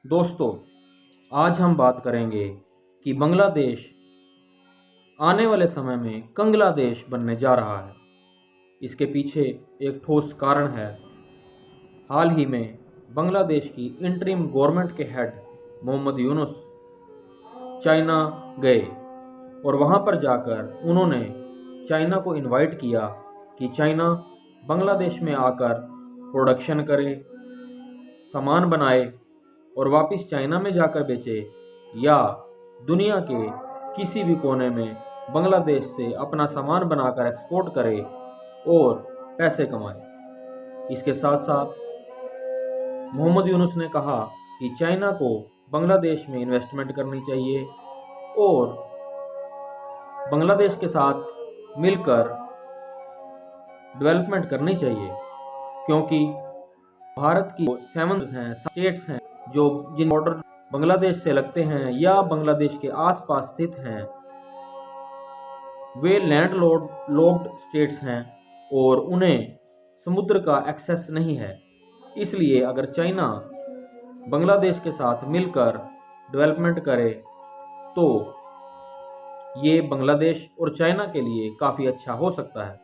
दोस्तों, आज हम बात करेंगे कि बांग्लादेश आने वाले समय में कंगला देश बनने जा रहा है। इसके पीछे एक ठोस कारण है। हाल ही में बांग्लादेश की इंटरिम गवर्नमेंट के हेड मोहम्मद यूनुस चाइना गए और वहां पर जाकर उन्होंने चाइना को इनवाइट किया कि चाइना बांग्लादेश में आकर प्रोडक्शन करे, सामान बनाए और वापस चाइना में जाकर बेचे या दुनिया के किसी भी कोने में बांग्लादेश से अपना सामान बनाकर एक्सपोर्ट करे और पैसे कमाए। इसके साथ साथ मोहम्मद यूनुस ने कहा कि चाइना को बांग्लादेश में इन्वेस्टमेंट करनी चाहिए और बांग्लादेश के साथ मिलकर डेवलपमेंट करनी चाहिए, क्योंकि भारत की 7 स्टेट्स हैं जो जिन बॉर्डर बांग्लादेश से लगते हैं या बांग्लादेश के आसपास स्थित हैं, वे लैंड लॉक्ड स्टेट्स हैं और उन्हें समुद्र का एक्सेस नहीं है। इसलिए अगर चाइना बांग्लादेश के साथ मिलकर डेवलपमेंट करे तो ये बांग्लादेश और चाइना के लिए काफ़ी अच्छा हो सकता है।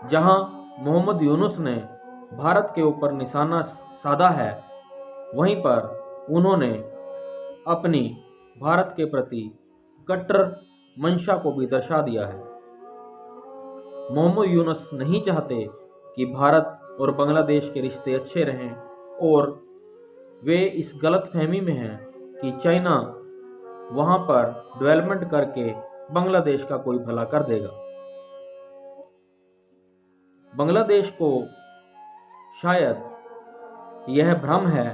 जहां मोहम्मद यूनुस ने भारत के ऊपर निशाना साधा है, वहीं पर उन्होंने अपनी भारत के प्रति कट्टर मंशा को भी दर्शा दिया है। मोहम्मद यूनुस नहीं चाहते कि भारत और बांग्लादेश के रिश्ते अच्छे रहें और वे इस गलत फहमी में हैं कि चाइना वहां पर डेवलपमेंट करके बांग्लादेश का कोई भला कर देगा। बांग्लादेश को शायद यह भ्रम है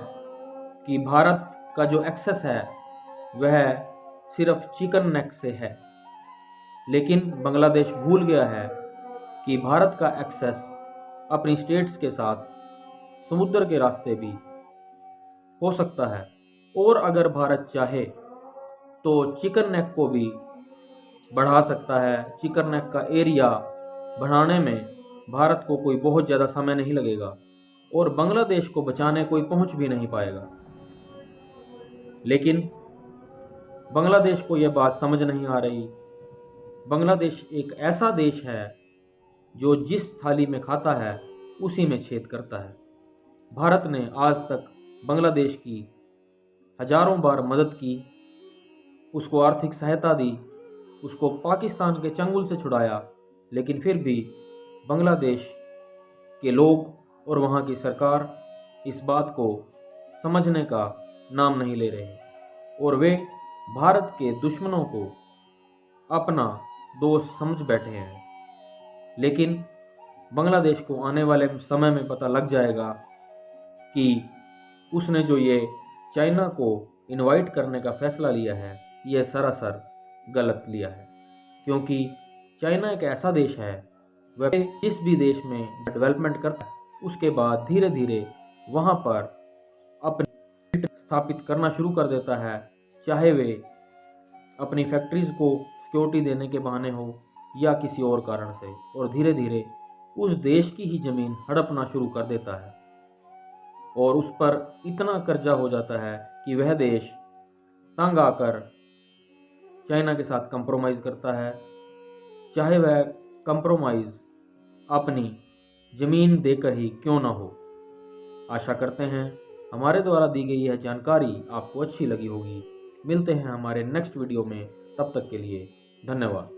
कि भारत का जो एक्सेस है वह सिर्फ चिकन नेक से है, लेकिन बांग्लादेश भूल गया है कि भारत का एक्सेस अपनी स्टेट्स के साथ समुद्र के रास्ते भी हो सकता है और अगर भारत चाहे तो चिकन नेक को भी बढ़ा सकता है। चिकन नेक का एरिया बढ़ाने में भारत को कोई बहुत ज़्यादा समय नहीं लगेगा और बांग्लादेश को बचाने कोई पहुंच भी नहीं पाएगा। लेकिन बांग्लादेश को यह बात समझ नहीं आ रही। बांग्लादेश एक ऐसा देश है जो जिस थाली में खाता है उसी में छेद करता है। भारत ने आज तक बांग्लादेश की हजारों बार मदद की, उसको आर्थिक सहायता दी, उसको पाकिस्तान के चंगुल से छुड़ाया, लेकिन फिर भी बांग्लादेश के लोग और वहाँ की सरकार इस बात को समझने का नाम नहीं ले रहे और वे भारत के दुश्मनों को अपना दोस्त समझ बैठे हैं। लेकिन बांग्लादेश को आने वाले समय में पता लग जाएगा कि उसने जो ये चाइना को इनवाइट करने का फैसला लिया है यह सरासर गलत लिया है, क्योंकि चाइना एक ऐसा देश है वह जिस भी देश में डेवलपमेंट करता है उसके बाद धीरे धीरे वहाँ पर अपनी स्थापित करना शुरू कर देता है, चाहे वे अपनी फैक्ट्रीज को सिक्योरिटी देने के बहाने हो या किसी और कारण से, और धीरे धीरे उस देश की ही ज़मीन हड़पना शुरू कर देता है और उस पर इतना कर्जा हो जाता है कि वह देश तंग आकर चाइना के साथ कंप्रोमाइज़ करता है, चाहे वह कंप्रोमाइज़ अपनी ज़मीन देकर ही क्यों ना हो। आशा करते हैं हमारे द्वारा दी गई यह जानकारी आपको अच्छी लगी होगी। मिलते हैं हमारे नेक्स्ट वीडियो में, तब तक के लिए धन्यवाद।